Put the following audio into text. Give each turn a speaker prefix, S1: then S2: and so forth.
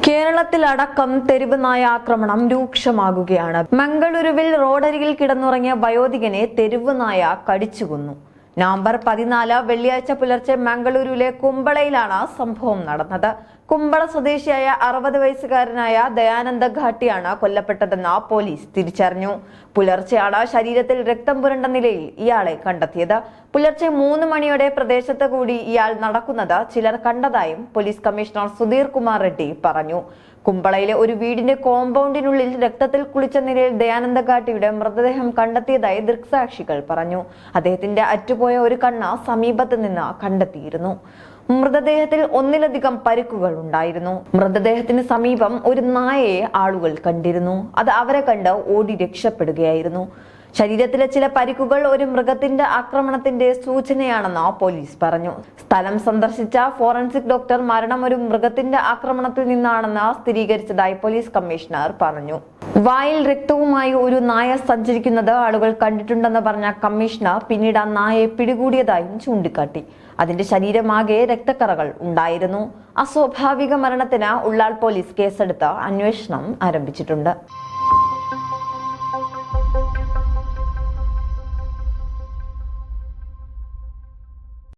S1: കേരളത്തിലടക്കം തെരുവ് നായ ആക്രമണം രൂക്ഷമാകുകയാണ്. മംഗളൂരുവിൽ റോഡരികിൽ കിടന്നുറങ്ങിയ വയോധികനെ തെരുവ് നായ കടിച്ചുകൊന്നു. നവംബർ 14 വെള്ളിയാഴ്ച പുലർച്ചെ മംഗളൂരുവിലെ കുമ്പളയിലാണ് സംഭവം നടന്നത്. കുമ്പള സ്വദേശിയായ 60 വയസ്സുകാരനായ ദയാനന്ദ ഘാട്ടിയാണ് കൊല്ലപ്പെട്ടതെന്ന് പോലീസ് തിരിച്ചറിഞ്ഞു. പുലർച്ചെയാണ് ശരീരത്തിൽ രക്തം പുരണ്ട നിലയിൽ ഇയാളെ കണ്ടെത്തിയത്. പുലർച്ചെ 3 മണിയോടെ പ്രദേശത്ത് കൂടി ഇയാൾ നടക്കുന്നത് ചിലർ കണ്ടതായും പോലീസ് കമ്മീഷണർ സുധീർ കുമാർ റെഡ്ഡി പറഞ്ഞു. കുമ്പളയിലെ ഒരു വീടിന്റെ കോമ്പൗണ്ടിനുള്ളിൽ രക്തത്തിൽ കുളിച്ച നിലയിൽ ദയാനന്ദ ഘാട്ടിയുടെ മൃതദേഹം കണ്ടെത്തിയതായി ദൃക്സാക്ഷികൾ പറഞ്ഞു. അദ്ദേഹത്തിന്റെ അറ്റുപോയ ഒരു കണ്ണ് സമീപത്ത് നിന്ന് കണ്ടെത്തിയിരുന്നു. മൃതദേഹത്തിൽ ഒന്നിലധികം പരിക്കുകൾ ഉണ്ടായിരുന്നു. മൃതദേഹത്തിന് സമീപം ഒരു നായയെ ആളുകൾ കണ്ടിരുന്നു. അത് അവരെ കണ്ട് ഓടി രക്ഷപ്പെടുകയായിരുന്നു. ശരീരത്തിലെ ചില പരിക്കുകൾ ഒരു മൃഗത്തിന്റെ ആക്രമണത്തിന്റെ സൂചനയാണെന്ന് പോലീസ് പറഞ്ഞു. സ്ഥലം സന്ദർശിച്ച ഫോറൻസിക് ഡോക്ടർ മരണം ഒരു മൃഗത്തിന്റെ ആക്രമണത്തിൽ നിന്നാണെന്ന് സ്ഥിരീകരിച്ചതായി പോലീസ് കമ്മീഷണർ പറഞ്ഞു. വായിൽ രക്തവുമായി ഒരു നായ സഞ്ചരിക്കുന്നത് ആളുകൾ കണ്ടിട്ടുണ്ടെന്ന് പറഞ്ഞ കമ്മീഷണർ പിന്നീട് ആ നായയെ പിടികൂടിയതായും ചൂണ്ടിക്കാട്ടി. അതിന്റെ ശരീരമാകെ രക്തക്കറകൾ ഉണ്ടായിരുന്നു. അസ്വാഭാവിക മരണത്തിന് ഉള്ളാൾ പോലീസ് കേസെടുത്ത് അന്വേഷണം ആരംഭിച്ചിട്ടുണ്ട്.